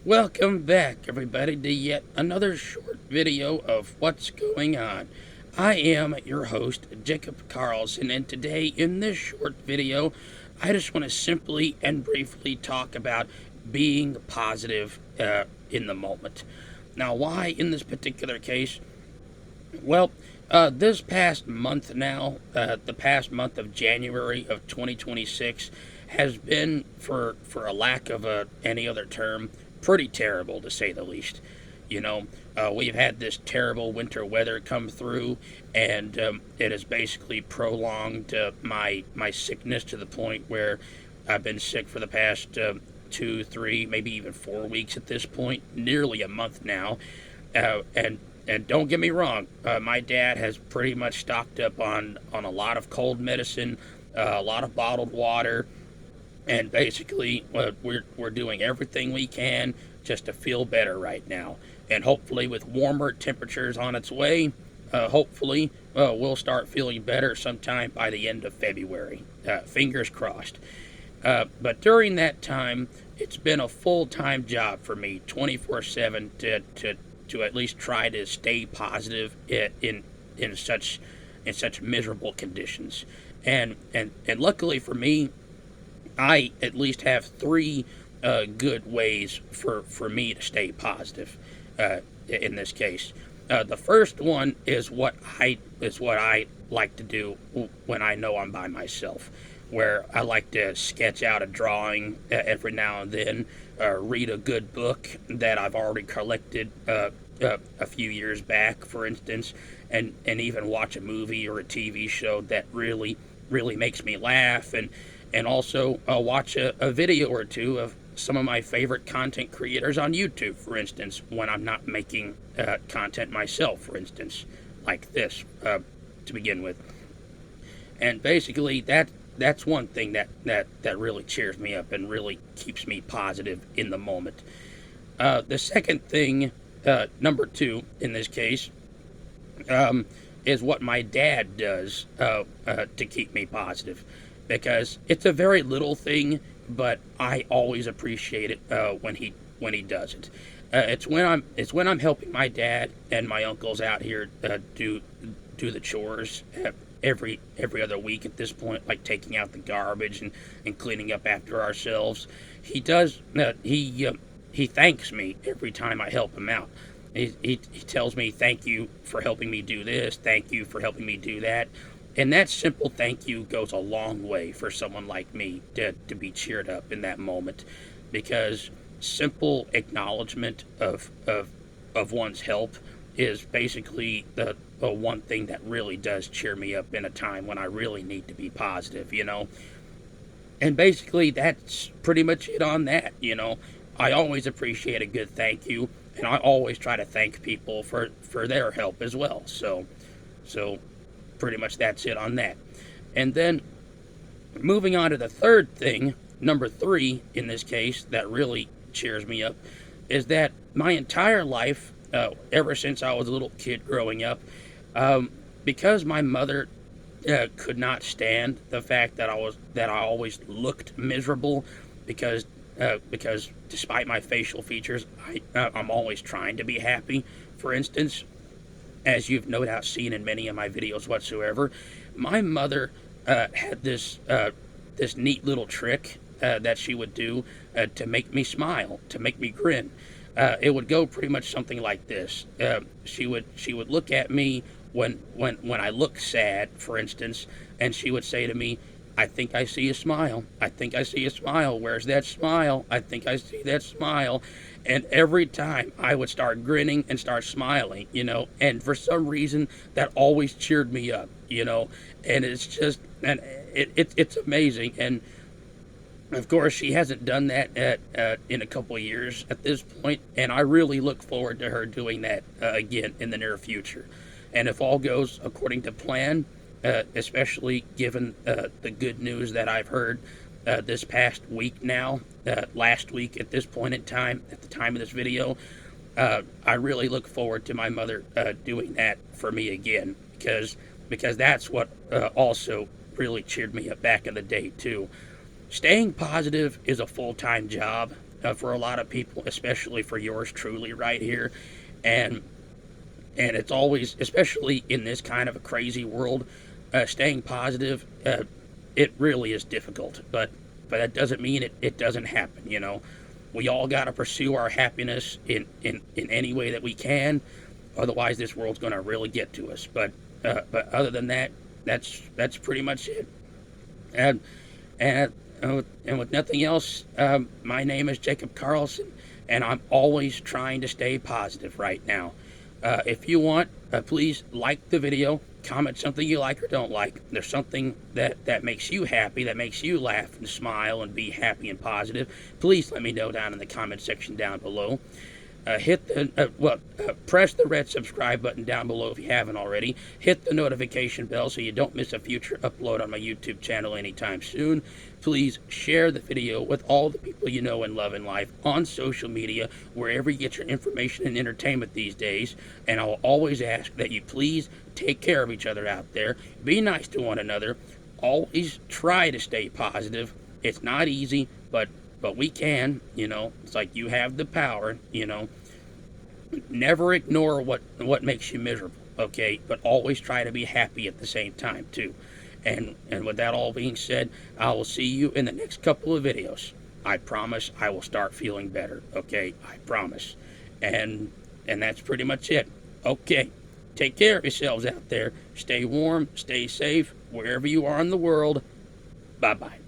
Welcome back, everybody, to yet another short video of what's going on. I am your host, Jacob Carlson, and today in this short video, I just want to simply and briefly talk about being positive in the moment. Now, why in this particular case? Well, this past month now, the past month of January of 2026, has been, for a lack of any other term, pretty terrible to say the least. We've had this terrible winter weather come through, and it has basically prolonged my sickness to the point where I've been sick for the past 2, 3, maybe even 4 weeks at this point, nearly a month now, and don't get me wrong, my dad has pretty much stocked up on a lot of cold medicine, a lot of bottled water, and basically we're doing everything we can just to feel better right now. And hopefully, with warmer temperatures on its way, hopefully we'll start feeling better sometime by the end of February. Fingers crossed. But during that time, it's been a full-time job for me, 24/7, to at least try to stay positive in such miserable conditions. And luckily for me, I at least have three good ways for me to stay positive in this case. The first one is what I like to do when I know I'm by myself, where I like to sketch out a drawing every now and then, read a good book that I've already collected a few years back, for instance, and even watch a movie or a TV show that really makes me laugh, and also watch a video or two of some of my favorite content creators on YouTube, for instance, when I'm not making content myself, for instance, like this, to begin with. And basically, that's one thing that really cheers me up and really keeps me positive in the moment. The second thing, number two in this case, is what my dad does to keep me positive, because it's a very little thing, but I always appreciate it when he does it. It's when I'm helping my dad and my uncles out here do the chores every other week at this point, like taking out the garbage and cleaning up after ourselves. He thanks me every time I help him out. He tells me, thank you for helping me do this, thank you for helping me do that. And that simple thank you goes a long way for someone like me to be cheered up in that moment, because simple acknowledgement of one's help is basically the one thing that really does cheer me up in a time when I really need to be positive, And basically, that's pretty much it on that, I always appreciate a good thank you, and I always try to thank people for their help as well. So pretty much that's it on that. And then moving on to the third thing, number three in this case, that really cheers me up, is that my entire life, ever since I was a little kid growing up, because my mother could not stand the fact that I always looked miserable, because despite my facial features, I'm always trying to be happy. For instance, as you've no doubt seen in many of my videos whatsoever, my mother had this neat little trick that she would do to make me smile, to make me grin. It would go pretty much something like this. She would look at me when I look sad, for instance, and she would say to me, I think I see a smile. I think I see a smile. Where's that smile? I think I see that smile. And every time I would start grinning and start smiling, and for some reason that always cheered me up, and it's just, and it's amazing. And of course, she hasn't done that in a couple of years at this point, and I really look forward to her doing that again in the near future. And if all goes according to plan, especially given the good news that I've heard this past week now, last week at this point in time, at the time of this video, I really look forward to my mother doing that for me again, because that's what also really cheered me up back in the day too. Staying positive is a full-time job. for a lot of people, especially for yours truly right here. And it's always, especially in this kind of a crazy world, staying positive, it really is difficult. But that doesn't mean it doesn't happen, you know. We all got to pursue our happiness in any way that we can. Otherwise, this world's going to really get to us. But other than that, that's pretty much it. And with nothing else, my name is Jacob Carlson, and I'm always trying to stay positive right now. If you want, please like the video, comment something you like or don't like. If there's something that makes you happy, that makes you laugh and smile and be happy and positive, please let me know down in the comment section down below. Press the red subscribe button down below if you haven't already. Hit the notification bell so you don't miss a future upload on my YouTube channel anytime soon. Please share the video with all the people you know and love in life on social media, wherever you get your information and entertainment these days. And I'll always ask that you please take care of each other out there. Be nice to one another. Always try to stay positive. It's not easy, but we can, you know. It's like you have the power, you know. Never ignore what makes you miserable, okay? But always try to be happy at the same time, too. And with that all being said, I will see you in the next couple of videos. I promise I will start feeling better, okay? I promise. And that's pretty much it. Okay. Take care of yourselves out there. Stay warm, stay safe, wherever you are in the world. Bye-bye.